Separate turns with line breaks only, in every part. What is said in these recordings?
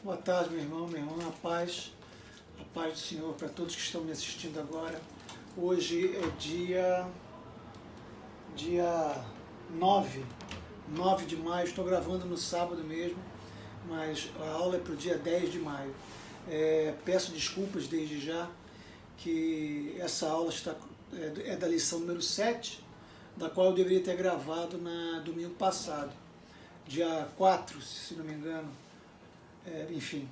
Boa tarde, meu irmão, minha irmã, a paz do Senhor para todos que estão me assistindo agora. Hoje é dia 9 de maio, estou gravando no sábado mesmo, mas a aula é para o dia 10 de maio. Peço desculpas desde já, que essa aula é da lição número 7, da qual eu deveria ter gravado na domingo passado, dia 4, se não me engano. Enfim,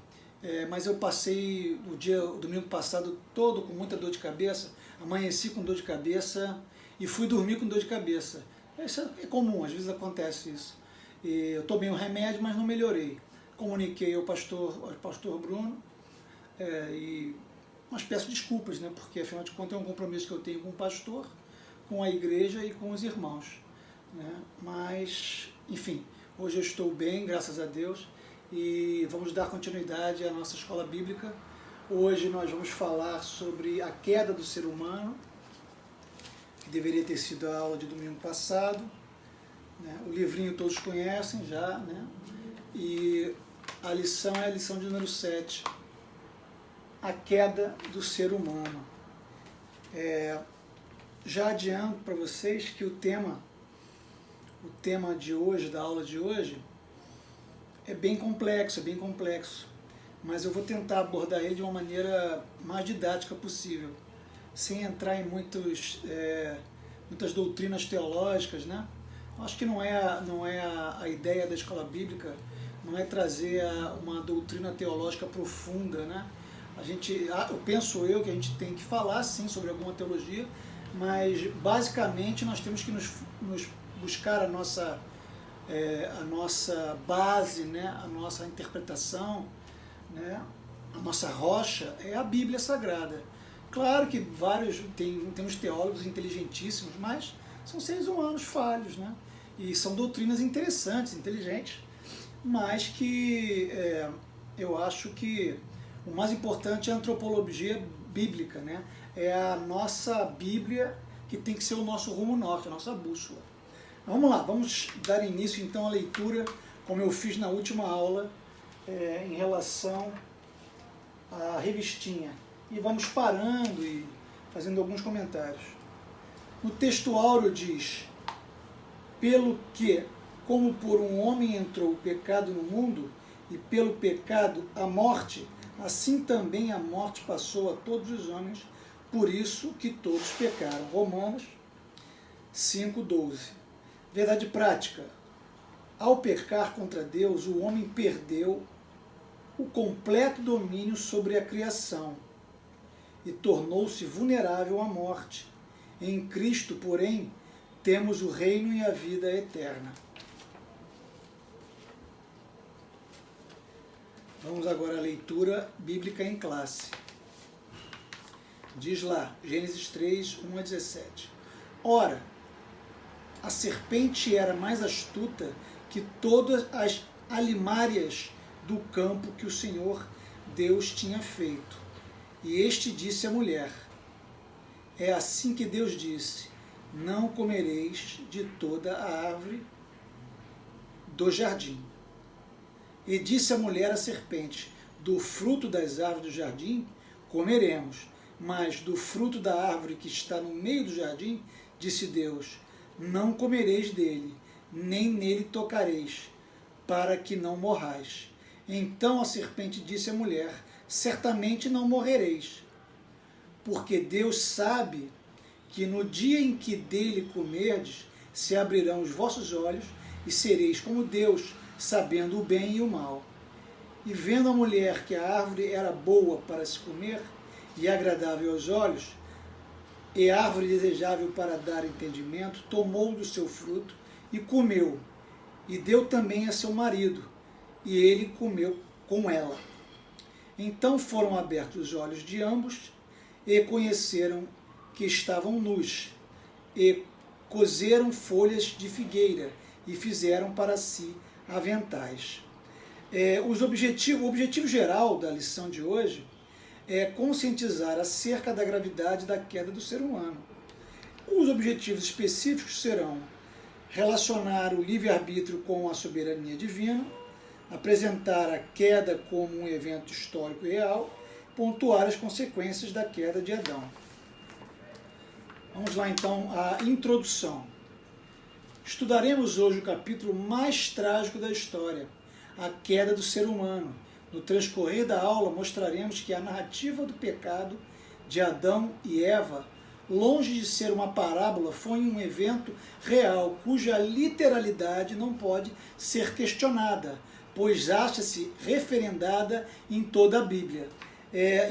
mas eu passei o domingo passado todo com muita dor de cabeça, amanheci com dor de cabeça e fui dormir com dor de cabeça. Isso é comum, às vezes acontece isso. E eu tomei um remédio, mas não melhorei. Comuniquei ao pastor Bruno, mas peço desculpas, né, porque afinal de contas é um compromisso que eu tenho com o pastor, com a igreja e com os irmãos, né? Mas, enfim, hoje eu estou bem, graças a Deus. E vamos dar continuidade à nossa escola bíblica. Hoje nós vamos falar sobre a queda do ser humano, que deveria ter sido a aula de domingo passado, né? O livrinho todos conhecem já, né? E a lição é a lição de número 7, a queda do ser humano. Já adianto para vocês que o tema de hoje, da aula de hoje, é bem complexo, mas eu vou tentar abordar ele de uma maneira mais didática possível, sem entrar em muitas doutrinas teológicas, né? Acho que não é a ideia da escola bíblica, não é trazer uma doutrina teológica profunda, né? Eu penso que a gente tem que falar sim sobre alguma teologia, mas basicamente nós temos que nos buscar a nossa base, né, a nossa interpretação, né, a nossa rocha é a Bíblia Sagrada. Claro que temos teólogos inteligentíssimos, mas são seres humanos falhos, né, e são doutrinas interessantes, inteligentes, mas que eu acho que o mais importante é a antropologia bíblica, né, é a nossa Bíblia que tem que ser o nosso rumo norte, a nossa bússola. Vamos lá, vamos dar início então à leitura, como eu fiz na última aula, em relação à revistinha. E vamos parando e fazendo alguns comentários. No texto áureo diz: pelo que, como por um homem entrou o pecado no mundo, e pelo pecado a morte, assim também a morte passou a todos os homens, por isso que todos pecaram. Romanos 5:12. Verdade prática: ao pecar contra Deus, o homem perdeu o completo domínio sobre a criação e tornou-se vulnerável à morte. Em Cristo, porém, temos o reino e a vida eterna. Vamos agora à leitura bíblica em classe. Diz lá, Gênesis 3, 1-17. Ora, a serpente era mais astuta que todas as alimárias do campo que o Senhor Deus tinha feito. E este disse à mulher: é assim que Deus disse: não comereis de toda a árvore do jardim. E disse a mulher à serpente: do fruto das árvores do jardim comeremos, mas do fruto da árvore que está no meio do jardim, disse Deus: não comereis dele, nem nele tocareis, para que não morrais. Então a serpente disse à mulher: certamente não morrereis, porque Deus sabe que no dia em que dele comerdes, se abrirão os vossos olhos, e sereis como Deus, sabendo o bem e o mal. E vendo a mulher que a árvore era boa para se comer, e agradável aos olhos, e árvore desejável para dar entendimento, tomou do seu fruto e comeu, e deu também a seu marido, e ele comeu com ela. Então foram abertos os olhos de ambos, e conheceram que estavam nus, e coseram folhas de figueira, e fizeram para si aventais. O objetivo geral da lição de hoje é conscientizar acerca da gravidade da queda do ser humano. Os objetivos específicos serão relacionar o livre-arbítrio com a soberania divina,
apresentar a queda como um evento histórico e real, pontuar as consequências da queda de Adão. Vamos lá então à introdução. Estudaremos hoje o capítulo mais trágico da história, a queda do ser humano. No transcorrer da aula mostraremos que a narrativa do pecado de Adão e Eva, longe de ser uma parábola, foi um evento real, cuja literalidade não pode ser questionada, pois acha-se referendada em toda a Bíblia.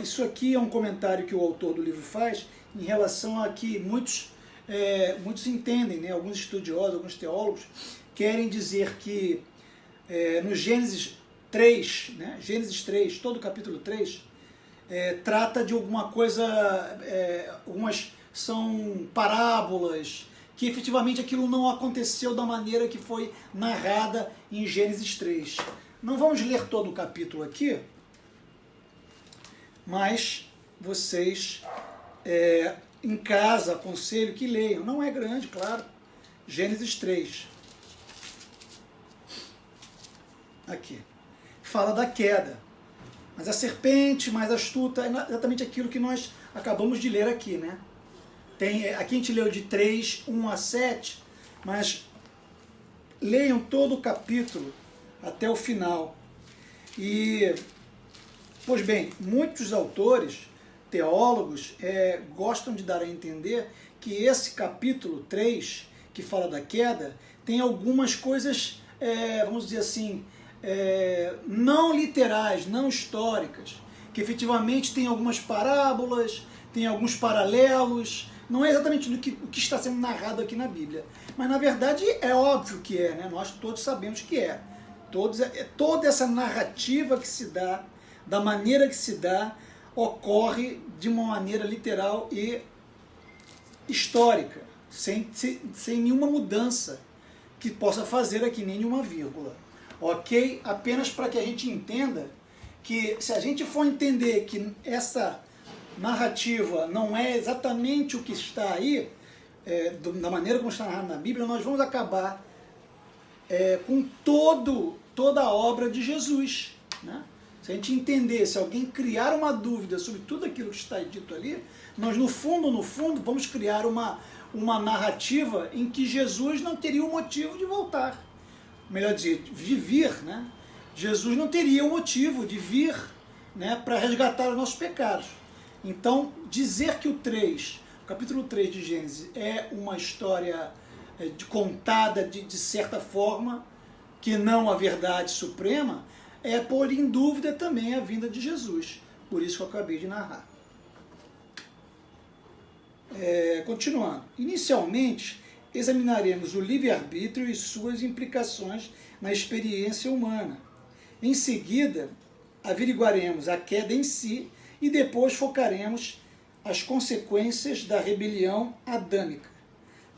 Isso aqui é um comentário que o autor do livro faz em relação a que muitos entendem, né, alguns estudiosos, alguns teólogos, querem dizer que no Gênesis 3, né, Gênesis 3, todo o capítulo 3, trata de alguma coisa, algumas são parábolas, que efetivamente aquilo não aconteceu da maneira que foi narrada em Gênesis 3. Não vamos ler todo o capítulo aqui, mas vocês em casa aconselho que leiam. Não é grande, claro. Gênesis 3. Aqui. Fala da queda. Mas a serpente mais astuta é exatamente aquilo que nós acabamos de ler aqui, né? Aqui a gente leu de 3, 1 a 7, mas leiam todo o capítulo até o final. Pois bem, muitos autores, teólogos, gostam de dar a entender que esse capítulo 3, que fala da queda, tem algumas coisas, vamos dizer assim, não literais, não históricas, que efetivamente tem algumas parábolas, tem alguns paralelos, não é exatamente o que está sendo narrado aqui na Bíblia, mas na verdade é óbvio que né? Nós todos sabemos que é. Toda essa narrativa que se dá, da maneira que se dá, ocorre de uma maneira literal e histórica, sem nenhuma mudança que possa fazer aqui, nenhuma vírgula. Ok? Apenas para que a gente entenda que, se a gente for entender que essa narrativa não é exatamente o que está aí, da maneira como está narrado na Bíblia, nós vamos acabar com toda a obra de Jesus, né? Se a gente entender, se alguém criar uma dúvida sobre tudo aquilo que está dito ali, nós no fundo, vamos criar uma narrativa em que Jesus não teria o motivo de voltar. Melhor dizer, de vir, né? Jesus não teria o motivo de vir, né, para resgatar os nossos pecados. Então, dizer que o capítulo 3 de Gênesis é uma história contada de certa forma, que não a verdade suprema, é pôr em dúvida também a vinda de Jesus. Por isso que eu acabei de narrar. Continuando. Inicialmente, examinaremos o livre-arbítrio e suas implicações na experiência humana. Em seguida, averiguaremos a queda em si e depois focaremos as consequências da rebelião adâmica.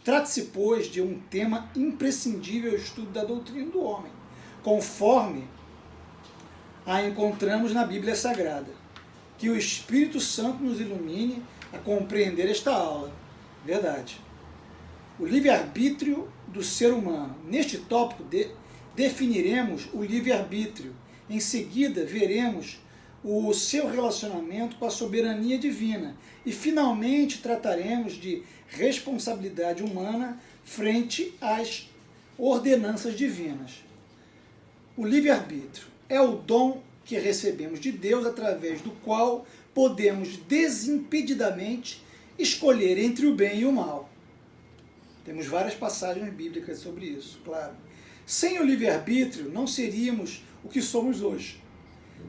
Trata-se, pois, de um tema imprescindível ao estudo da doutrina do homem, conforme a encontramos na Bíblia Sagrada. Que o Espírito Santo nos ilumine a compreender esta aula. Verdade. O livre-arbítrio do ser humano. Neste tópico, definiremos o livre-arbítrio. Em seguida, veremos o seu relacionamento com a soberania divina. E, finalmente, trataremos de responsabilidade humana frente às ordenanças divinas. O livre-arbítrio é o dom que recebemos de Deus, através do qual podemos desimpedidamente escolher entre o bem e o mal. Temos várias passagens bíblicas sobre isso, claro. Sem o livre-arbítrio, não seríamos o que somos hoje.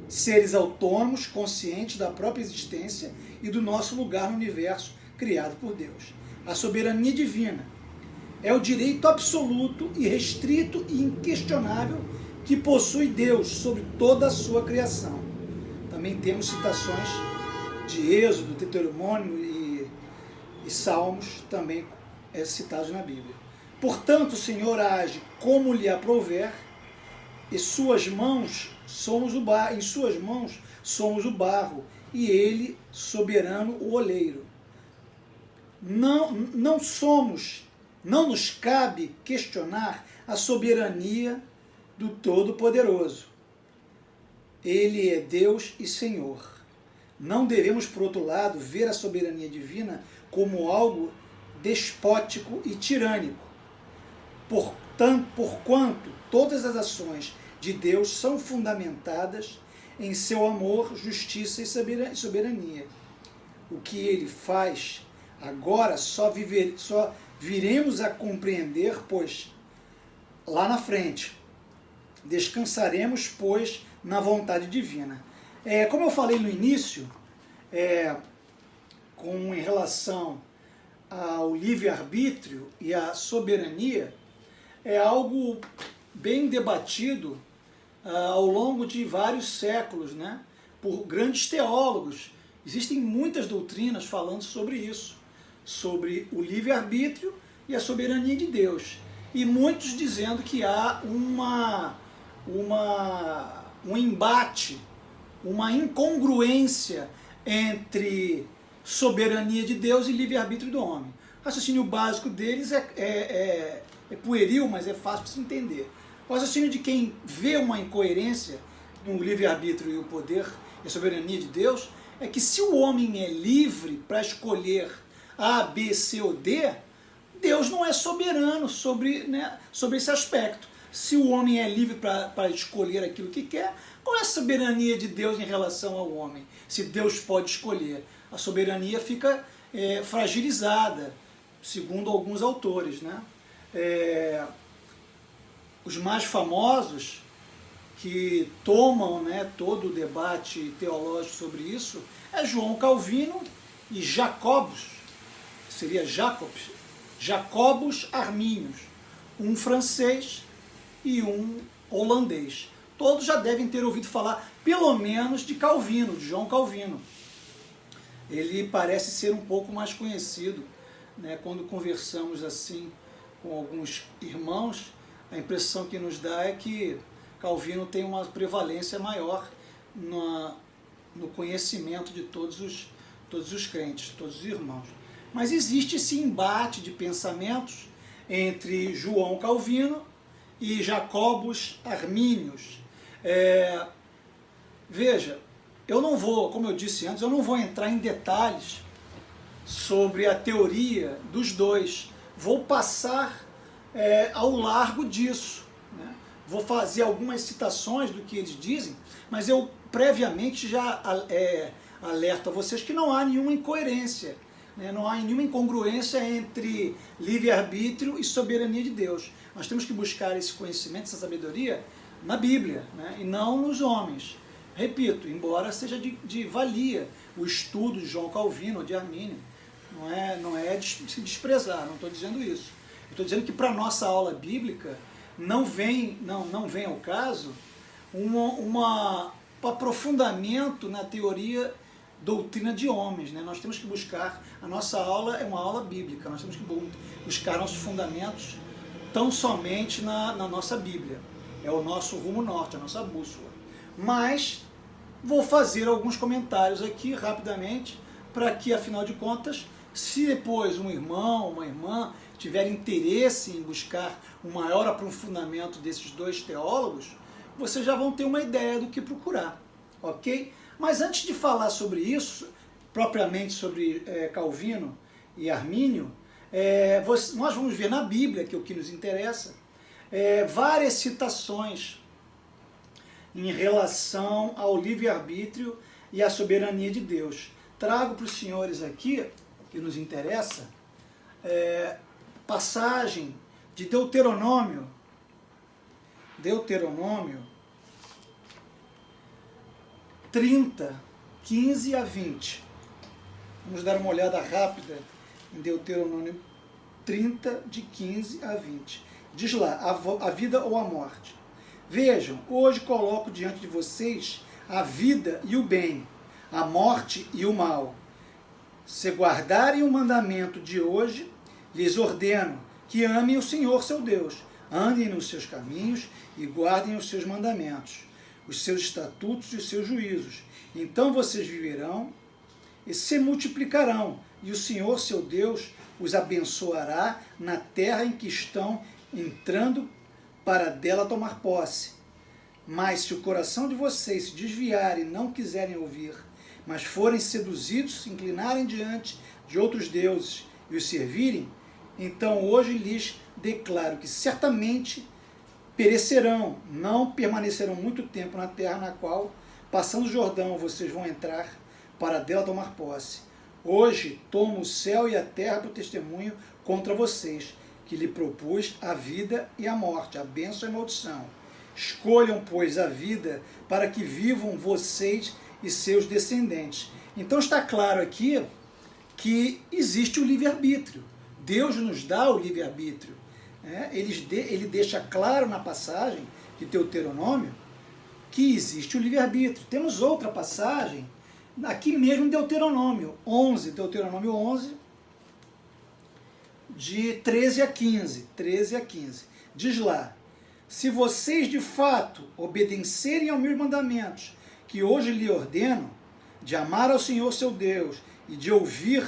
Seres autônomos, conscientes da própria existência e do nosso lugar no universo criado por Deus. A soberania divina é o direito absoluto, irrestrito e inquestionável que possui Deus sobre toda a sua criação. Também temos citações de Êxodo, Deuteronômio e Salmos, também citados na Bíblia. Portanto, o Senhor age como lhe aprouver, e em suas mãos somos o barro, e ele, soberano, o oleiro. Não nos cabe questionar a soberania do Todo-Poderoso.
Ele é Deus e Senhor. Não devemos, por outro lado, ver a soberania divina como algo despótico e tirânico, porquanto todas as ações de Deus são fundamentadas em seu amor, justiça e soberania. O que ele faz agora só viremos a compreender, pois lá na frente descansaremos, pois, na vontade divina. Como eu falei no início, em relação ao livre-arbítrio e à soberania, é algo bem debatido ao longo de vários séculos, né, por grandes teólogos. Existem muitas doutrinas falando sobre isso, sobre o livre-arbítrio e a soberania de Deus. E muitos dizendo que há um embate, uma incongruência entre soberania de Deus e livre-arbítrio do homem. O raciocínio básico deles é pueril, mas é fácil de se entender. O raciocínio de quem vê uma incoerência no livre-arbítrio e o poder e a soberania de Deus é que se o homem é livre para escolher A, B, C ou D, Deus não é soberano sobre esse aspecto. Se o homem é livre para escolher aquilo que quer, qual é a soberania de Deus em relação ao homem? Se Deus pode escolher, a soberania fica fragilizada, segundo alguns autores, né? Os mais famosos que tomam, né, todo o debate teológico sobre isso é João Calvino e Jacobus Arminius, um francês e um holandês. Todos já devem ter ouvido falar, pelo menos, de Calvino, de João Calvino. Ele parece ser um pouco mais conhecido, né? Quando conversamos assim com alguns irmãos, a impressão que nos dá é que Calvino tem uma prevalência maior no conhecimento de todos os crentes, todos os irmãos. Mas existe esse embate de pensamentos entre João Calvino e Jacobus Arminius. Veja, eu não vou, como eu disse antes, eu não vou entrar em detalhes sobre a teoria dos dois. Vou passar ao largo disso, né? Vou fazer algumas citações do que eles dizem, mas eu previamente já alerto a vocês que não há nenhuma incoerência, né? Não há nenhuma incongruência entre livre-arbítrio e soberania de Deus. Nós temos que buscar esse conhecimento, essa sabedoria na Bíblia, né? E não nos homens. Repito, embora seja de valia o estudo de João Calvino ou de Armínio, não é de se desprezar, não estou dizendo isso. Estou dizendo que para a nossa aula bíblica não vem ao caso um aprofundamento na teoria doutrina de homens, né? Nós temos que buscar, a nossa aula é uma aula bíblica, nós temos que buscar nossos fundamentos tão somente na nossa Bíblia. É o nosso rumo norte, a nossa bússola. Mas vou fazer alguns comentários aqui rapidamente, para que, afinal de contas, se depois um irmão, uma irmã tiver interesse em buscar um maior aprofundamento desses dois teólogos, vocês já vão ter uma ideia do que procurar, ok? Mas antes de falar sobre isso, propriamente sobre Calvino e Armínio, nós vamos ver na Bíblia, que é o que nos interessa, várias citações em relação ao livre-arbítrio e à soberania de Deus. Trago para os senhores aqui, que nos interessa, passagem de Deuteronômio 30, 15 a 20. Vamos dar uma olhada rápida em Deuteronômio 30, de 15 a 20. Diz lá, a vida ou a morte. Vejam, hoje coloco diante de vocês a vida e o bem, a morte e o mal. Se guardarem o mandamento de hoje, lhes ordeno que amem o Senhor seu Deus, andem nos seus caminhos e guardem os seus mandamentos, os seus estatutos e os seus juízos. Então vocês viverão e se multiplicarão, e o Senhor seu Deus os abençoará na terra em que estão entrando para dela tomar posse.
Mas se o coração de vocês se desviar e não quiserem ouvir, mas forem seduzidos, se inclinarem diante de outros deuses e os servirem, então hoje lhes declaro que certamente perecerão, não permanecerão muito tempo na terra na qual, passando o Jordão, vocês vão entrar para dela tomar posse. Hoje tomo o céu e a terra por testemunho contra vocês, que lhe propus a vida e a morte, a bênção e a maldição. Escolham, pois, a vida para que vivam vocês e seus descendentes. Então está claro aqui que existe o livre-arbítrio. Deus nos dá o livre-arbítrio. Ele deixa claro na passagem de Deuteronômio que existe o livre-arbítrio. Temos outra passagem, aqui mesmo em Deuteronômio 11, de 13 a 15. Diz lá: se vocês de fato obedecerem aos meus mandamentos, que hoje lhe ordeno, de amar ao Senhor seu Deus e de ouvir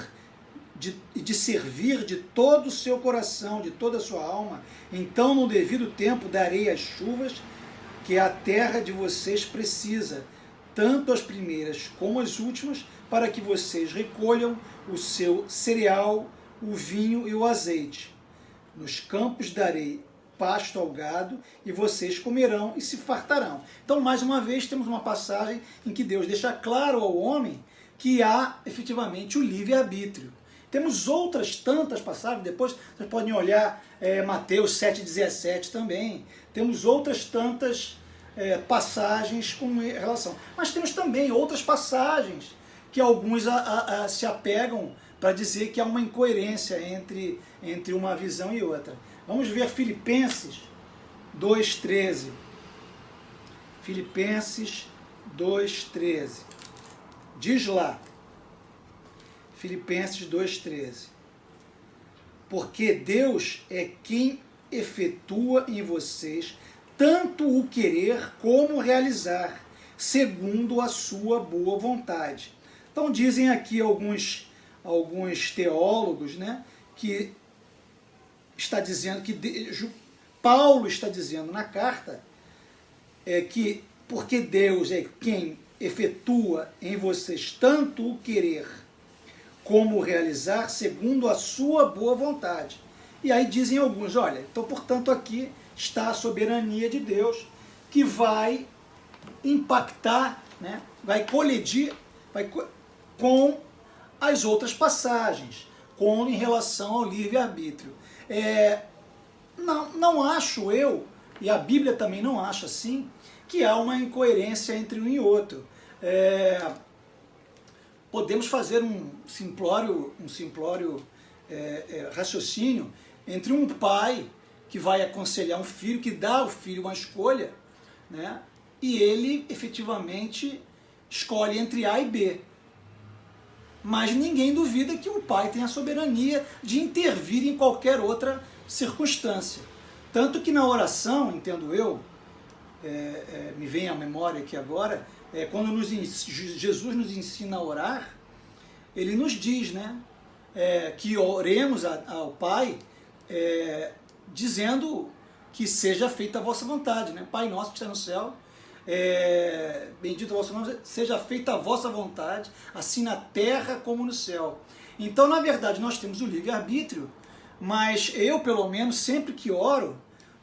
e de servir de todo o seu coração, de toda a sua alma, então no devido tempo darei as chuvas que a terra de vocês precisa, tanto as primeiras como as últimas, para que vocês recolham o seu cereal, o vinho e o azeite. Nos campos darei pasto ao gado, e vocês comerão e se fartarão. Então, mais uma vez, temos uma passagem em que Deus deixa claro ao homem que há efetivamente o livre-arbítrio. Temos outras tantas passagens, depois vocês podem olhar Mateus 7,17 também. Temos outras tantas passagens com relação. Mas temos também outras passagens que alguns se apegam para dizer que há uma incoerência entre uma visão e outra. Vamos ver Filipenses 2,13. Filipenses 2,13. Diz lá, Filipenses 2,13. Porque Deus é quem efetua em vocês tanto o querer como o realizar, segundo a sua boa vontade. Então dizem aqui alguns teólogos, né, que está dizendo que Paulo está dizendo na carta que porque Deus é quem efetua em vocês tanto o querer como o realizar segundo a sua boa vontade. E aí dizem alguns, olha, então portanto aqui está a soberania de Deus que vai impactar, né, vai colidir com as outras passagens, em relação ao livre-arbítrio. Não acho eu, e a Bíblia também não acha assim, que há uma incoerência entre um e outro. Podemos fazer um simplório raciocínio entre um pai que vai aconselhar um filho, que dá ao filho uma escolha, né, e ele efetivamente escolhe entre A e B. Mas ninguém duvida que o pai tem a soberania de intervir em qualquer outra circunstância. Tanto que na oração, entendo eu, me vem à memória aqui agora, quando Jesus nos ensina a orar, ele nos diz, né, que oremos ao Pai dizendo que seja feita a vossa vontade, né? Pai nosso que está no céu, bendito o vosso nome, seja feita a vossa vontade, assim na terra como no céu. Então, na verdade, nós temos o livre-arbítrio, mas eu, pelo menos, sempre que oro,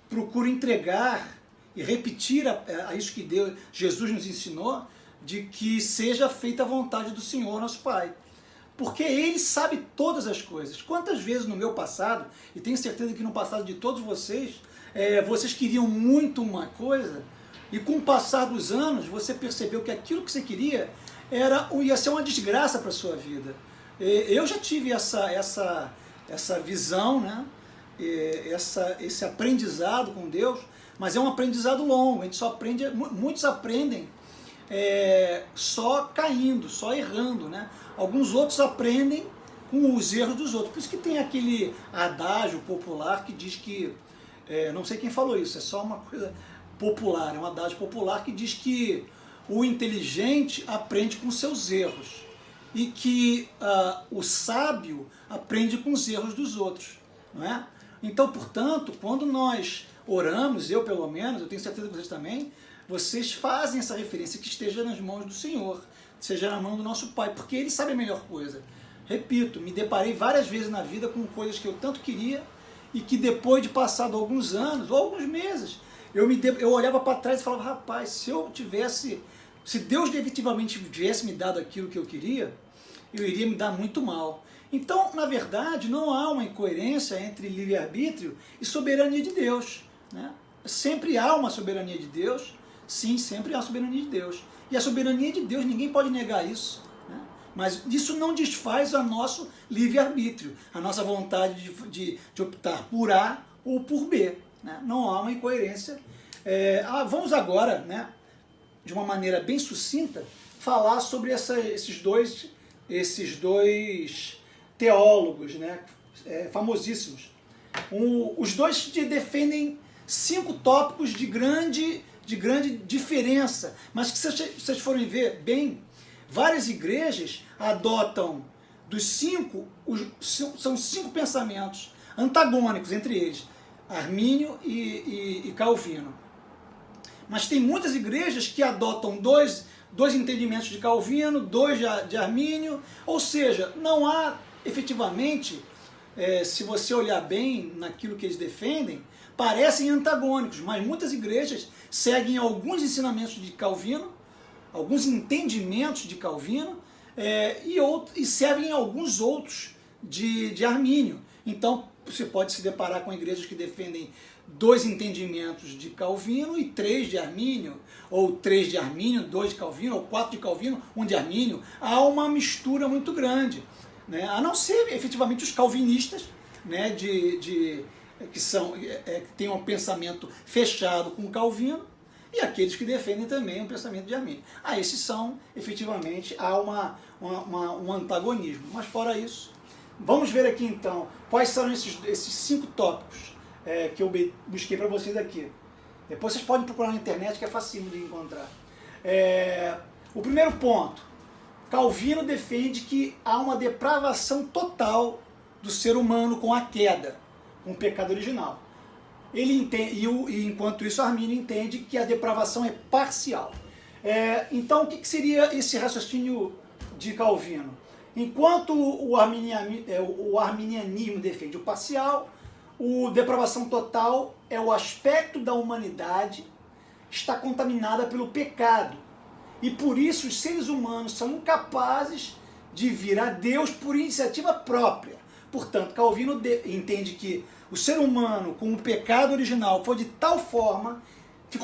procuro entregar e repetir a isso que Jesus nos ensinou, de que seja feita a vontade do Senhor, nosso Pai. Porque Ele sabe todas as coisas. Quantas vezes no meu passado, e tenho certeza que no passado de todos vocês, vocês queriam muito uma coisa, e com o passar dos anos, você percebeu que aquilo que você queria ia ser uma desgraça para a sua vida. Eu já tive essa visão, né? Esse aprendizado com Deus, mas é um aprendizado longo. A gente só aprende, muitos aprendem só caindo, só errando, né? Alguns outros aprendem com os erros dos outros. Por isso que tem aquele adágio popular que diz que, não sei quem falou isso, é só uma coisa popular, é um adágio popular que diz que o inteligente aprende com seus erros e que o sábio aprende com os erros dos outros, não é? Então, portanto, quando nós oramos, eu pelo menos, eu tenho certeza que vocês também,
vocês fazem essa referência, que esteja nas mãos do Senhor, seja na mão do nosso Pai, porque Ele sabe a melhor coisa. Repito, me deparei várias vezes na vida com coisas que eu tanto queria e que depois de passado alguns anos ou alguns meses, eu olhava para trás e falava, rapaz, se Deus definitivamente tivesse me dado aquilo que eu queria, eu iria me dar muito mal. Então, na verdade, não há uma incoerência entre livre-arbítrio e soberania de Deus, né? Sempre há uma soberania de Deus, sim, sempre há a soberania de Deus. E a soberania de Deus, ninguém pode negar isso, né? Mas isso não desfaz o nosso livre-arbítrio, a nossa vontade de optar por A ou por B, né? Não há uma incoerência. Vamos agora, né, de uma maneira bem sucinta, falar sobre esses dois teólogos, né, famosíssimos. Os dois defendem 5 tópicos de grande diferença, mas que se vocês forem ver bem, várias igrejas adotam dos 5, são 5 pensamentos antagônicos entre eles, Armínio e Calvino. Mas tem muitas igrejas que adotam dois entendimentos de Calvino, 2 de Armínio, ou seja, não há efetivamente, se você olhar bem naquilo que eles defendem, parecem antagônicos, mas muitas igrejas seguem alguns ensinamentos de Calvino, alguns entendimentos de Calvino, e servem alguns outros de Armínio. Então, você pode se deparar com igrejas que defendem 2 entendimentos de Calvino e 3 de Armínio, ou 3 de Armínio, 2 de Calvino, ou 4 de Calvino, 1 de Armínio. Há uma mistura muito grande, né? A não ser efetivamente os calvinistas, né, que têm um pensamento fechado com Calvino, e aqueles que defendem também o pensamento de Armínio. Esses são, efetivamente, há um antagonismo. Mas fora isso, vamos ver aqui então quais são esses 5 tópicos que eu busquei para vocês aqui. Depois vocês podem procurar na internet, que é facinho de encontrar. O primeiro ponto, Calvino defende que há uma depravação total do ser humano com a queda, com o pecado original. Ele entende, enquanto isso, Armínio entende que a depravação é parcial. Então, o que seria esse raciocínio de Calvino? Enquanto o arminianismo defende o parcial, a depravação total é o aspecto da humanidade está contaminada pelo pecado. E por isso os seres humanos são incapazes de vir a Deus por iniciativa própria. Portanto, Calvino entende que o ser humano, com o pecado original, ficou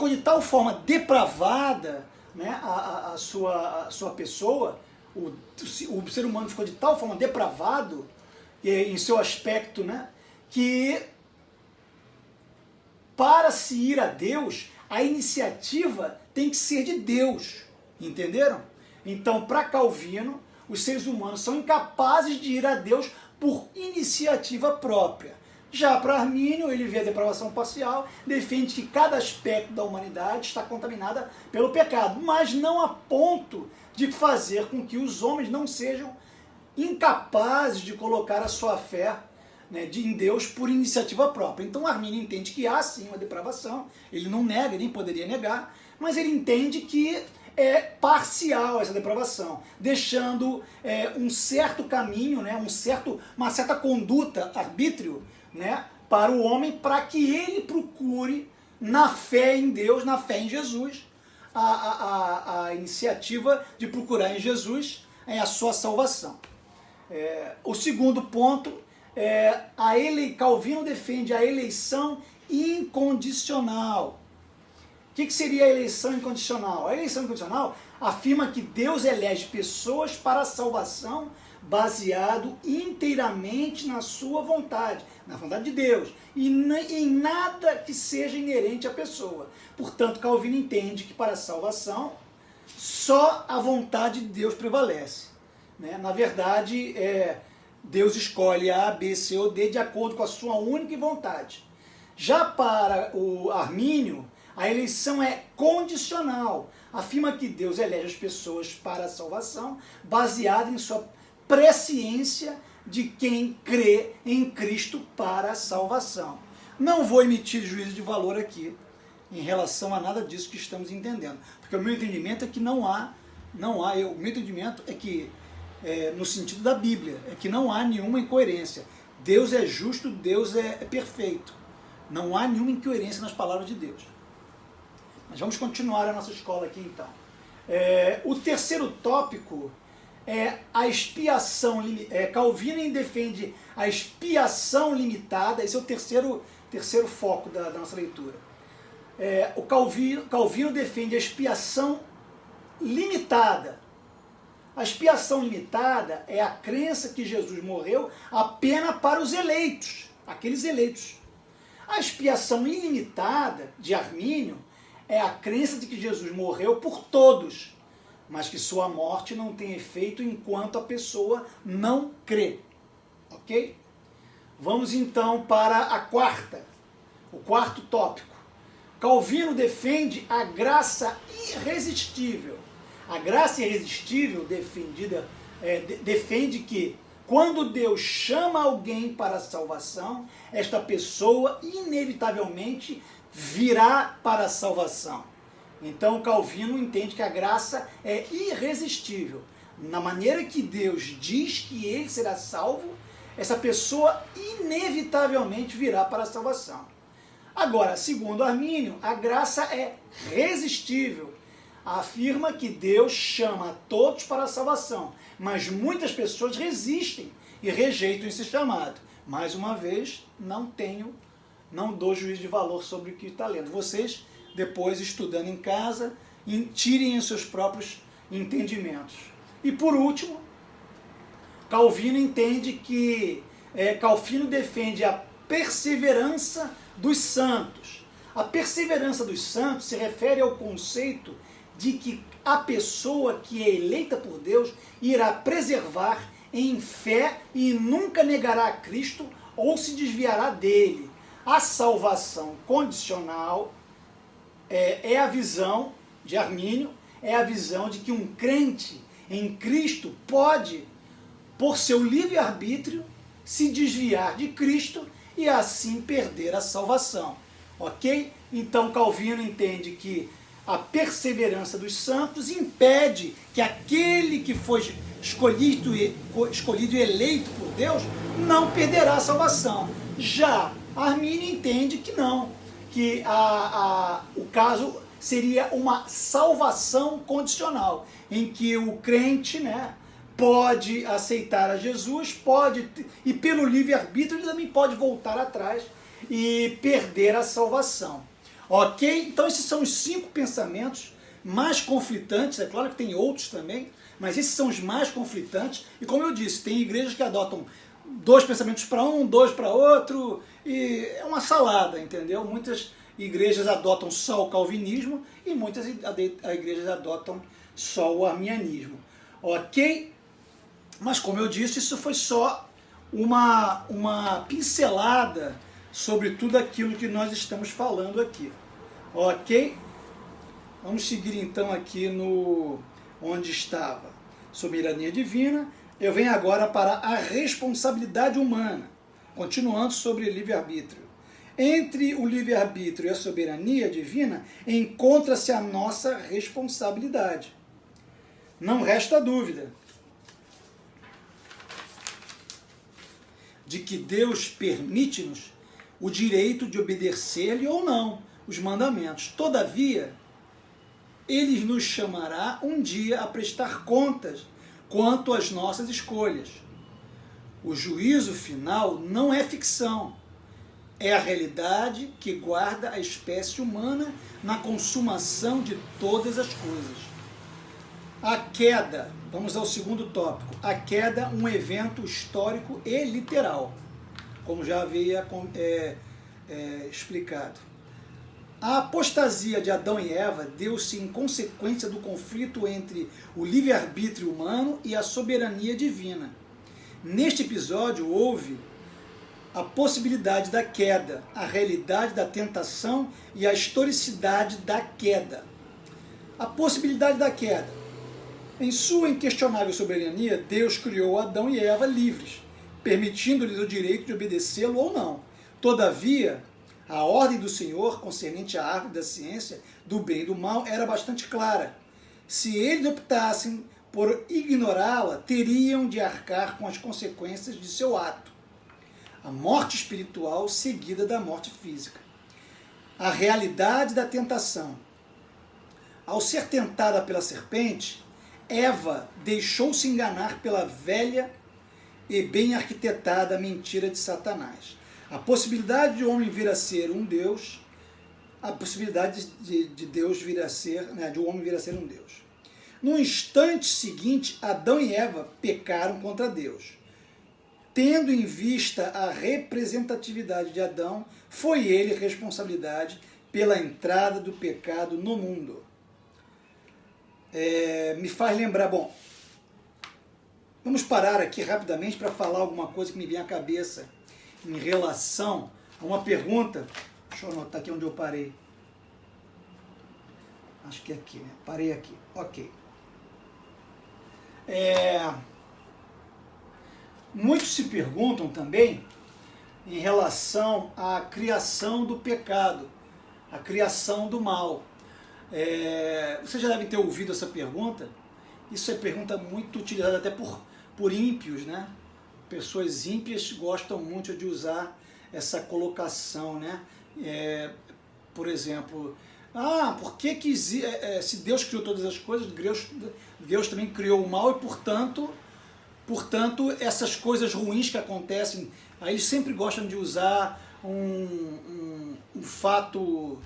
de tal forma depravada, né, a sua pessoa, o ser humano ficou de tal forma depravado em seu aspecto, né, que para se ir a Deus, a iniciativa tem que ser de Deus. Entenderam? Então, para Calvino, os seres humanos são incapazes de ir a Deus por iniciativa própria. Já para Armínio, ele vê a depravação parcial, defende que cada aspecto da humanidade está contaminada pelo pecado, mas não a ponto de fazer com que os homens não sejam incapazes de colocar a sua fé, né, em Deus por iniciativa própria. Então Armínio entende que há sim uma depravação, ele não nega, nem poderia negar, mas ele entende que é parcial essa depravação, deixando um certo caminho, né, uma certa conduta, arbítrio, né, para o homem, para que ele procure, na fé em Deus, na fé em Jesus, a iniciativa de procurar em Jesus a sua salvação. O segundo ponto Calvino defende a eleição incondicional. O que seria a eleição incondicional? A eleição incondicional afirma que Deus elege pessoas para a salvação baseado inteiramente na sua vontade, na vontade de Deus, e em nada que seja inerente à pessoa. Portanto, Calvino entende que para a salvação só a vontade de Deus prevalece, né? Na verdade, Deus escolhe A, B, C ou D de acordo com a sua única vontade. Já para o Armínio, a eleição é condicional. Afirma que Deus elege as pessoas para a salvação baseada em sua presciência de quem crê em Cristo para a salvação. Não vou emitir juízo de valor aqui, em relação a nada disso que estamos entendendo. Porque o meu entendimento é que o meu entendimento é que, no sentido da Bíblia, é que não há nenhuma incoerência. Deus é justo, Deus é perfeito. Não há nenhuma incoerência nas palavras de Deus. Mas vamos continuar a nossa escola aqui então. O terceiro tópico é a expiação. Calvino defende a expiação limitada. Esse é o terceiro foco da nossa leitura. O Calvino defende a expiação limitada. A expiação limitada é a crença que Jesus morreu apenas para os eleitos, aqueles eleitos. A expiação ilimitada de Armínio é a crença de que Jesus morreu por todos, mas que sua morte não tem efeito enquanto a pessoa não crê. Ok? Vamos então para o quarto tópico. Calvino defende a graça irresistível. A graça irresistível defende que quando Deus chama alguém para a salvação, esta pessoa inevitavelmente virá para a salvação. Então Calvino entende que a graça é irresistível. Na maneira que Deus diz que ele será salvo, essa pessoa inevitavelmente virá para a salvação. Agora, segundo Armínio, a graça é resistível. Afirma que Deus chama a todos para a salvação, mas muitas pessoas resistem e rejeitam esse chamado. Mais uma vez, não dou juízo de valor sobre o que está lendo. Vocês, depois, estudando em casa, tirem os seus próprios entendimentos. E por último, Calvino defende a perseverança dos santos. A perseverança dos santos se refere ao conceito de que a pessoa que é eleita por Deus irá preservar em fé e nunca negará a Cristo ou se desviará dele. A salvação condicional é a visão de Armínio, é a visão de que um crente em Cristo pode, por seu livre-arbítrio, se desviar de Cristo e assim perder a salvação. Ok? Então Calvino entende que a perseverança dos santos impede que aquele que foi escolhido e eleito por Deus não perderá a salvação. Já Armínio entende que não, que o caso seria uma salvação condicional, em que o crente, pode aceitar a Jesus, e pelo livre-arbítrio ele também pode voltar atrás e perder a salvação. Ok? Então esses são os 5 pensamentos mais conflitantes. É claro que tem outros também, mas esses são os mais conflitantes. E como eu disse, tem igrejas que adotam 2 pensamentos para um, 2 para outro, e é uma salada, entendeu? Muitas igrejas adotam só o calvinismo e muitas igrejas adotam só o arminianismo. Ok? Mas como eu disse, isso foi só uma pincelada sobre tudo aquilo que nós estamos falando aqui. Ok? Vamos seguir então aqui onde estava. Soberania divina. Eu venho agora para a responsabilidade humana, continuando sobre livre-arbítrio. Entre o livre-arbítrio e a soberania divina, encontra-se a nossa responsabilidade. Não resta dúvida de que Deus permite-nos o direito de obedecer-lhe ou não os mandamentos. Todavia, ele nos chamará um dia a prestar contas quanto às nossas escolhas. O juízo final não é ficção, é a realidade que guarda a espécie humana na consumação de todas as coisas. A queda, vamos ao segundo tópico, a queda, um evento histórico e literal, como já havia explicado. A apostasia de Adão e Eva deu-se em consequência do conflito entre o livre-arbítrio humano e a soberania divina. Neste episódio houve a possibilidade da queda, a realidade da tentação e a historicidade da queda. A possibilidade da queda. Em sua inquestionável soberania, Deus criou Adão e Eva livres, permitindo-lhes o direito de obedecê-lo ou não. Todavia, A ordem do Senhor concernente à árvore da ciência do bem e do mal era bastante clara. Se eles optassem por ignorá-la, teriam de arcar com as consequências de seu ato. A morte espiritual seguida da morte física. A realidade da tentação. Ao ser tentada pela serpente, Eva deixou-se enganar pela velha e bem arquitetada mentira de Satanás. A possibilidade de o homem vir a ser um Deus, a possibilidade de Deus vir a ser, né, de o homem vir a ser um Deus. No instante seguinte, Adão e Eva pecaram contra Deus. Tendo em vista a representatividade de Adão, foi ele responsabilidade pela entrada do pecado no mundo. Me faz lembrar, bom, vamos parar aqui rapidamente para falar alguma coisa que me vem à cabeça em relação a uma pergunta. Deixa eu anotar aqui onde eu parei. Acho que é aqui, né? Parei aqui. Ok. Muitos se perguntam também em relação à criação do pecado, a criação do mal. Vocês já devem ter ouvido essa pergunta. Isso é pergunta muito utilizada até por ímpios, né? Pessoas ímpias gostam muito de usar essa colocação, né? Por exemplo, por que se Deus criou todas as coisas, Deus também criou o mal e, portanto, essas coisas ruins que acontecem, aí eles sempre gostam de usar um fato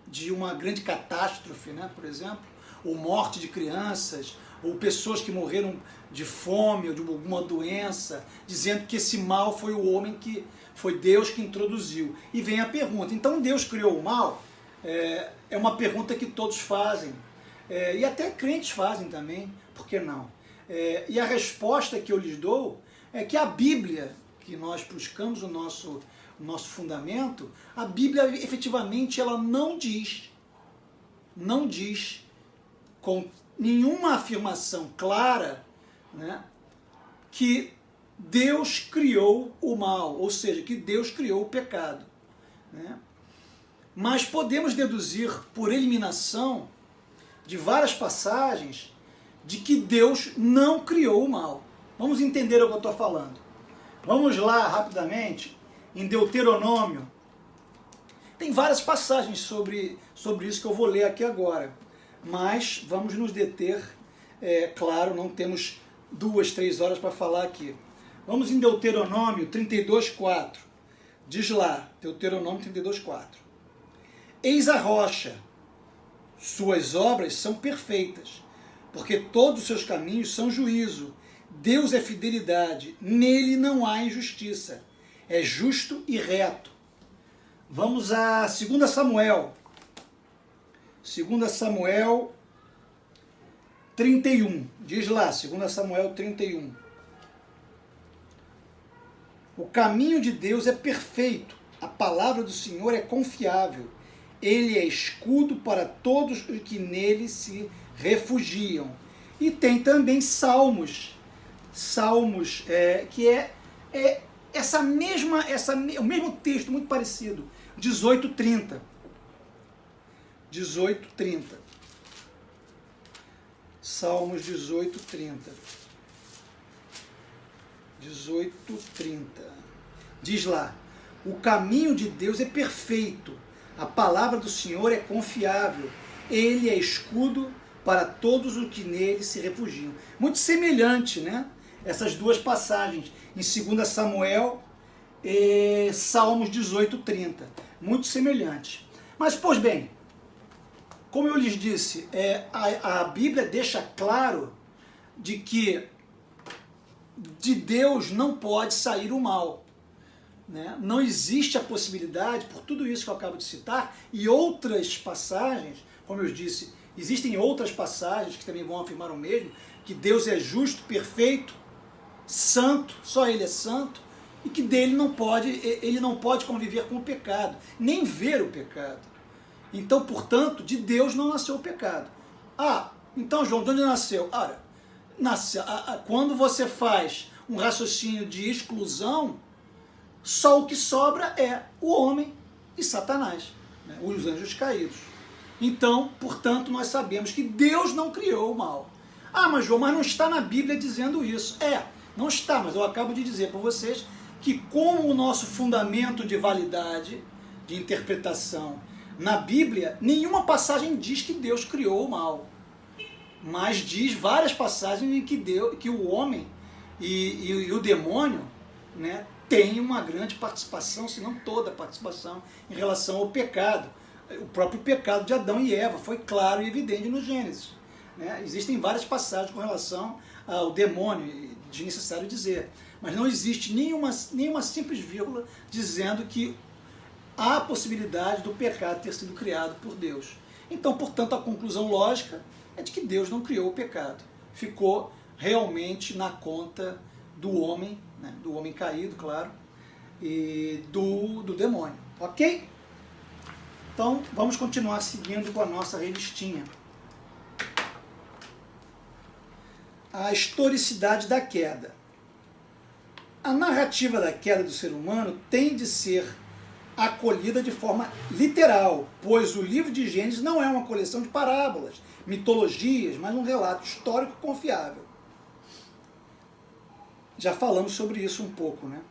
de uma grande catástrofe, né? Por exemplo, ou morte de crianças, ou pessoas que morreram de fome ou de alguma doença, dizendo que esse mal foi o homem foi Deus que introduziu. E vem a pergunta, então Deus criou o mal? É uma pergunta que todos fazem, e até crentes fazem também, por que não? E a resposta que eu lhes dou é que a Bíblia, que nós buscamos o nosso fundamento, a Bíblia efetivamente ela não diz com nenhuma afirmação clara, né, que Deus criou o mal, ou seja, que Deus criou o pecado, né? Mas podemos deduzir por eliminação de várias passagens de que Deus não criou o mal. Vamos entender o que eu estou falando. Vamos lá rapidamente em Deuteronômio. Tem várias passagens sobre isso que eu vou ler aqui agora, mas vamos nos deter, claro, não temos 2, 3 horas para falar aqui. Vamos em Deuteronômio 32:4. Diz lá, Deuteronômio 32:4. Eis a rocha, suas obras são perfeitas, porque todos os seus caminhos são juízo. Deus é fidelidade, nele não há injustiça. É justo e reto. Vamos a 2 Samuel. 2 Samuel 31. Diz lá, 2 Samuel 31. O caminho de Deus é perfeito. A palavra do Senhor é confiável. Ele é escudo para todos os que nele se refugiam. E tem também Salmos. Salmos, que é o mesmo texto, muito parecido. 18:30. 18:30. Salmos 18:30. 18:30. Diz lá: o caminho de Deus é perfeito, a palavra do Senhor é confiável, ele é escudo para todos os que nele se refugiam. Muito semelhante, né? Essas duas passagens, em 2 Samuel e Salmos 18:30. Muito semelhante. Mas, pois bem, como eu lhes disse, a Bíblia deixa claro de que de Deus não pode sair o mal, né? Não existe a possibilidade, por tudo isso que eu acabo de citar, e outras passagens, como eu disse, existem outras passagens que também vão afirmar o mesmo, que Deus é justo, perfeito, santo, só Ele é santo, e que ele não pode conviver com o pecado, nem ver o pecado. Então, portanto, de Deus não nasceu o pecado. Então, João, de onde nasceu? Quando você faz um raciocínio de exclusão, só o que sobra é o homem e Satanás, né? Os anjos caídos. Então, portanto, nós sabemos que Deus não criou o mal. Ah, mas João, mas não está na Bíblia dizendo isso. Não está, mas eu acabo de dizer para vocês que como o nosso fundamento de validade, de interpretação na Bíblia, nenhuma passagem diz que Deus criou o mal. Mas diz várias passagens em que o homem e o demônio, né, tem uma grande participação, se não toda a participação, em relação ao pecado. O próprio pecado de Adão e Eva foi claro e evidente no Gênesis, né? Existem várias passagens com relação ao demônio, desnecessário dizer, mas não existe nenhuma simples vírgula dizendo que há a possibilidade do pecado ter sido criado por Deus. Então, portanto, a conclusão lógica é de que Deus não criou o pecado. Ficou realmente na conta do homem, né, do homem caído, claro, e do demônio. Ok? Então, vamos continuar seguindo com a nossa revistinha. A historicidade da queda. A narrativa da queda do ser humano tem de ser acolhida de forma literal, pois o livro de Gênesis não é uma coleção de parábolas, mitologias, mas um relato histórico confiável. Já falamos sobre isso um pouco, né?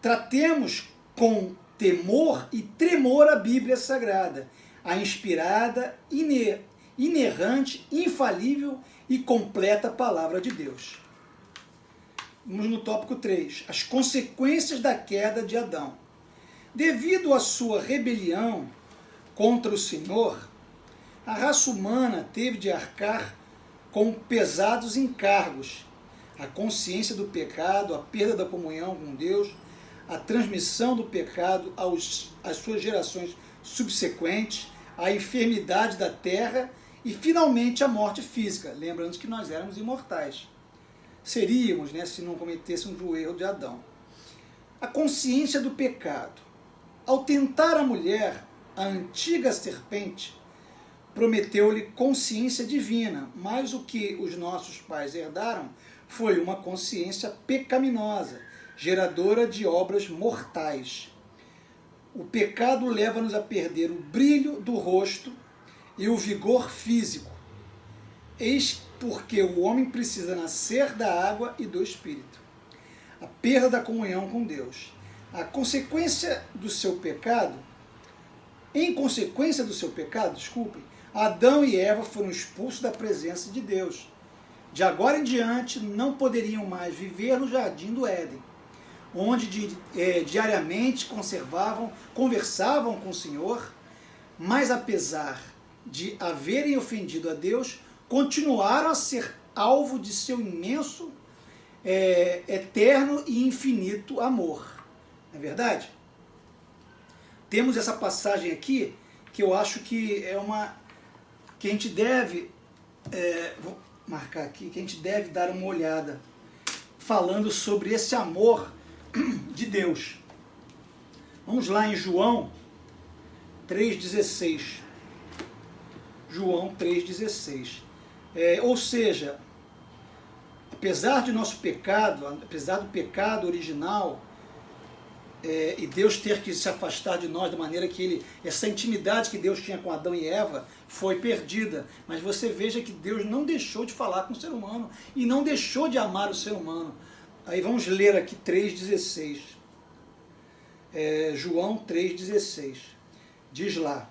Tratemos com temor e tremor a Bíblia Sagrada, a inspirada, inerrante, infalível e completa palavra de Deus. Vamos no tópico 3, as consequências da queda de Adão. Devido à sua rebelião contra o Senhor, a raça humana teve de arcar com pesados encargos, a consciência do pecado, a perda da comunhão com Deus, a transmissão do pecado às suas gerações subsequentes, a enfermidade da terra e, finalmente, a morte física. Lembrando que nós éramos imortais. Seríamos, né, se não cometêssemos o erro de Adão. A consciência do pecado. Ao tentar a mulher, a antiga serpente prometeu-lhe consciência divina, mas o que os nossos pais herdaram foi uma consciência pecaminosa, geradora de obras mortais. O pecado leva-nos a perder o brilho do rosto e o vigor físico. Eis porque o homem precisa nascer da água e do Espírito. A perda da comunhão com Deus. Em consequência do seu pecado, Adão e Eva foram expulsos da presença de Deus. De agora em diante, não poderiam mais viver no jardim do Éden, onde diariamente conversavam com o Senhor, mas apesar de haverem ofendido a Deus, continuaram a ser alvo de seu imenso, eterno e infinito amor. Não é verdade? Temos essa passagem aqui, que eu acho que é uma... que a gente deve... vou marcar aqui, que a gente deve dar uma olhada, falando sobre esse amor de Deus. Vamos lá em João 3,16. João 3,16. Ou seja, apesar de nosso pecado, apesar do pecado original, e Deus ter que se afastar de nós da maneira que essa intimidade que Deus tinha com Adão e Eva foi perdida. Mas você veja que Deus não deixou de falar com o ser humano e não deixou de amar o ser humano. Aí vamos ler aqui 3,16. João 3,16. Diz lá: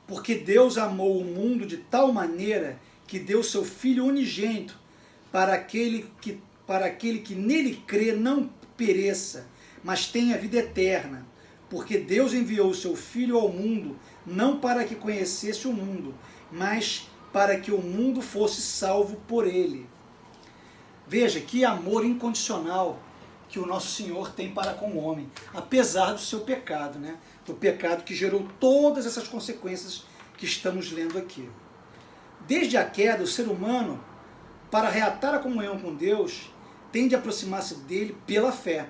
porque Deus amou o mundo de tal maneira que deu seu Filho unigênito para aquele que nele crê não pereça, mas tenha vida eterna. Porque Deus enviou o seu Filho ao mundo, não para que conhecesse o mundo, mas para que o mundo fosse salvo por ele. Veja que amor incondicional que o nosso Senhor tem para com o homem, apesar do seu pecado, né? Do pecado que gerou todas essas consequências que estamos lendo aqui. Desde a queda, o ser humano, para reatar a comunhão com Deus, tem de aproximar-se dele pela fé.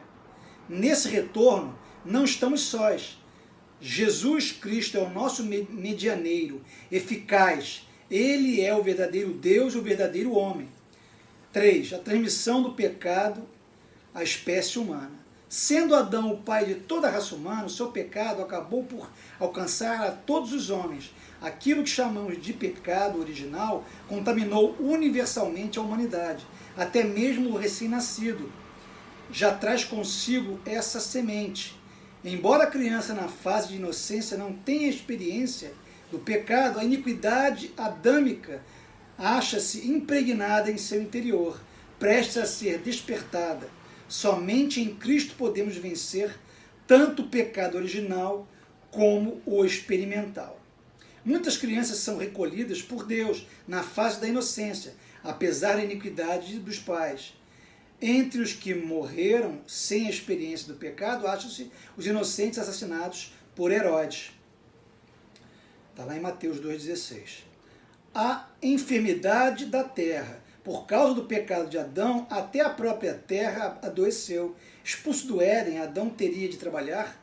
Nesse retorno, não estamos sós. Jesus Cristo é o nosso medianeiro, eficaz. Ele é o verdadeiro Deus e o verdadeiro homem. 3. A transmissão do pecado a espécie humana. Sendo Adão o pai de toda a raça humana, o seu pecado acabou por alcançar a todos os homens. Aquilo que chamamos de pecado original contaminou universalmente a humanidade, até mesmo o recém-nascido. Já traz consigo essa semente. Embora a criança na fase de inocência não tenha experiência do pecado, a iniquidade adâmica acha-se impregnada em seu interior, prestes a ser despertada. Somente em Cristo podemos vencer tanto o pecado original como o experimental. Muitas crianças são recolhidas por Deus na fase da inocência, apesar da iniquidade dos pais. Entre os que morreram sem a experiência do pecado, acham-se os inocentes assassinados por Herodes. Está lá em Mateus 2,16. A enfermidade da terra. Por causa do pecado de Adão, até a própria terra adoeceu. Expulso do Éden, Adão teria de trabalhar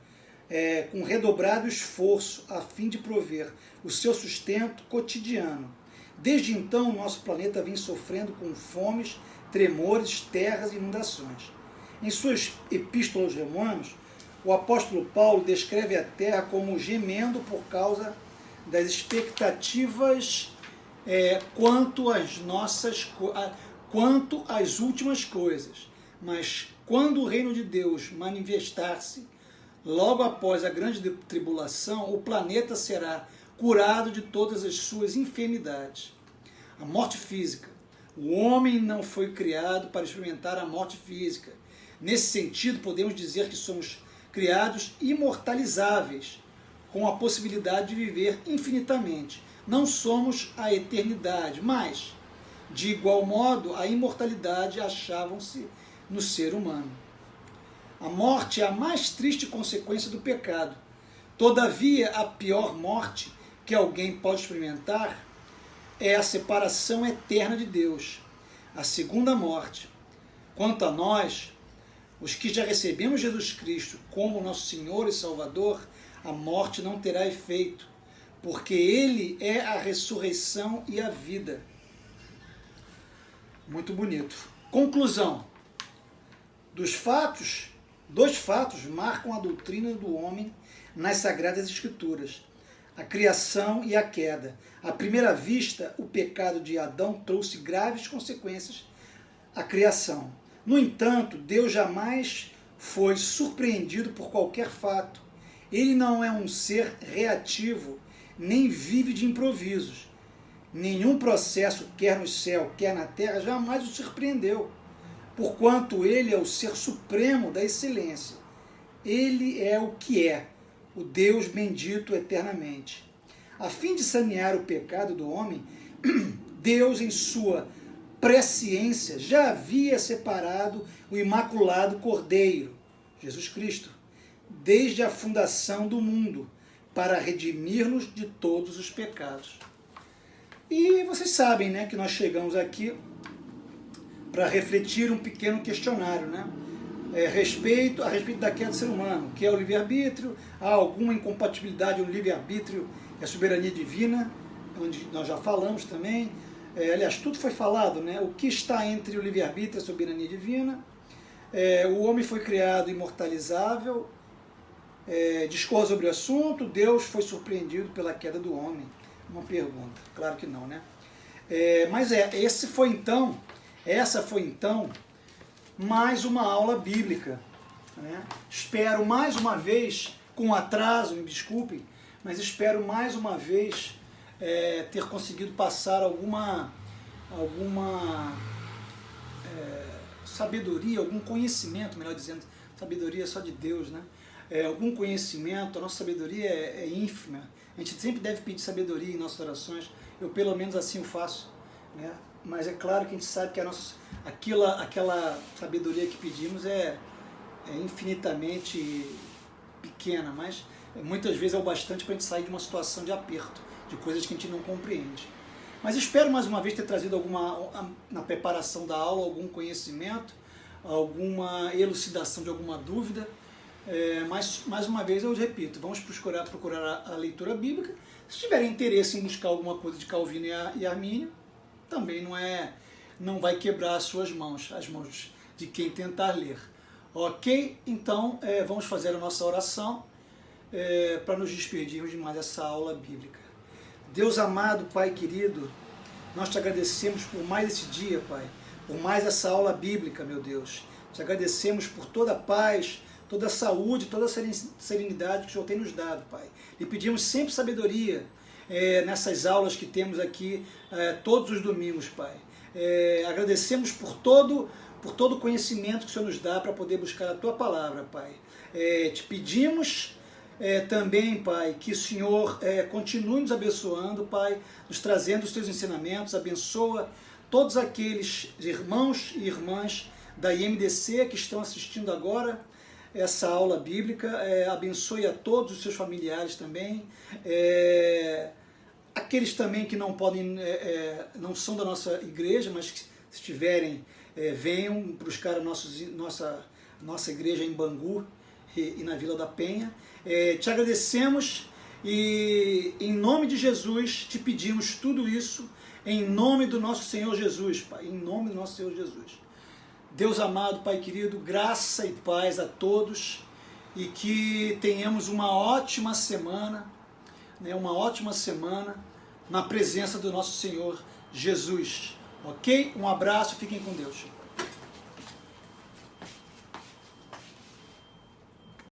com redobrado esforço a fim de prover o seu sustento cotidiano. Desde então, nosso planeta vem sofrendo com fomes, tremores, terras e inundações. Em suas epístolas aos Romanos, o apóstolo Paulo descreve a terra como gemendo por causa das expectativas quanto às últimas coisas. Mas quando o reino de Deus manifestar-se, logo após a grande tribulação, o planeta será curado de todas as suas enfermidades. A morte física. O homem não foi criado para experimentar a morte física. Nesse sentido, podemos dizer que somos criados imortalizáveis, com a possibilidade de viver infinitamente. Não somos a eternidade, mas, de igual modo, a imortalidade achavam-se no ser humano. A morte é a mais triste consequência do pecado. Todavia, a pior morte que alguém pode experimentar é a separação eterna de Deus, a segunda morte. Quanto a nós, os que já recebemos Jesus Cristo como nosso Senhor e Salvador, a morte não terá efeito, porque Ele é a ressurreição e a vida. Muito bonito. Conclusão. Dois fatos marcam a doutrina do homem nas Sagradas Escrituras: a criação e a queda. À primeira vista, o pecado de Adão trouxe graves consequências à criação. No entanto, Deus jamais foi surpreendido por qualquer fato. Ele não é um ser reativo, nem vive de improvisos. Nenhum processo, quer no céu, quer na terra, jamais o surpreendeu, porquanto ele é o ser supremo da excelência. Ele é o que é, o Deus bendito eternamente. A fim de sanear o pecado do homem, Deus, em sua presciência, já havia separado o imaculado Cordeiro, Jesus Cristo, desde a fundação do mundo, para redimir-nos de todos os pecados. E vocês sabem, né, que nós chegamos aqui para refletir um pequeno questionário, né? A respeito da queda do ser humano, que é o livre-arbítrio. Há alguma incompatibilidade no livre-arbítrio e a soberania divina, onde nós já falamos também. Aliás, tudo foi falado, né? O que está entre o livre-arbítrio e a soberania divina. O homem foi criado imortalizável. Discorre sobre o assunto. Deus foi surpreendido pela queda do homem. Uma pergunta. Claro que não, né? Mas essa foi então mais uma aula bíblica, né? Espero mais uma vez, com atraso, me desculpem, mas espero mais uma vez ter conseguido passar alguma sabedoria, algum conhecimento, melhor dizendo, sabedoria é só de Deus, né? Algum conhecimento. A nossa sabedoria é ínfima. A gente sempre deve pedir sabedoria em nossas orações. Eu pelo menos assim o faço, né? Mas é claro que a gente sabe que aquela sabedoria que pedimos é infinitamente pequena, mas muitas vezes é o bastante para a gente sair de uma situação de aperto, de coisas que a gente não compreende. Mas espero mais uma vez ter trazido na preparação da aula, algum conhecimento, alguma elucidação de alguma dúvida. Mas mais uma vez eu repito, vamos procurar a leitura bíblica. Se tiverem interesse em buscar alguma coisa de Calvino e Armínio, também não vai quebrar as suas mãos, as mãos de quem tentar ler. Ok? Então, vamos fazer a nossa oração para nos despedirmos de mais essa aula bíblica. Deus amado, Pai querido, nós te agradecemos por mais esse dia, Pai, por mais essa aula bíblica, meu Deus. Te agradecemos por toda a paz, toda a saúde, toda a serenidade que o Senhor tem nos dado, Pai. E pedimos sempre sabedoria nessas aulas que temos aqui todos os domingos, Pai. Agradecemos por todo o conhecimento que o Senhor nos dá para poder buscar a Tua palavra, Pai. Te pedimos também, Pai, que o Senhor continue nos abençoando, Pai, nos trazendo os Teus ensinamentos, abençoa todos aqueles irmãos e irmãs da IMDC que estão assistindo agora essa aula bíblica, abençoe a todos os seus familiares também, aqueles também que não podem, não são da nossa igreja, mas que se estiverem, venham buscar a nossa igreja em Bangu e na Vila da Penha. Te agradecemos e em nome de Jesus te pedimos tudo isso, em nome do nosso Senhor Jesus, Pai, em nome do nosso Senhor Jesus. Deus amado, Pai querido, graça e paz a todos e que tenhamos uma ótima semana, na presença do nosso Senhor Jesus. Ok? Um abraço, fiquem com Deus.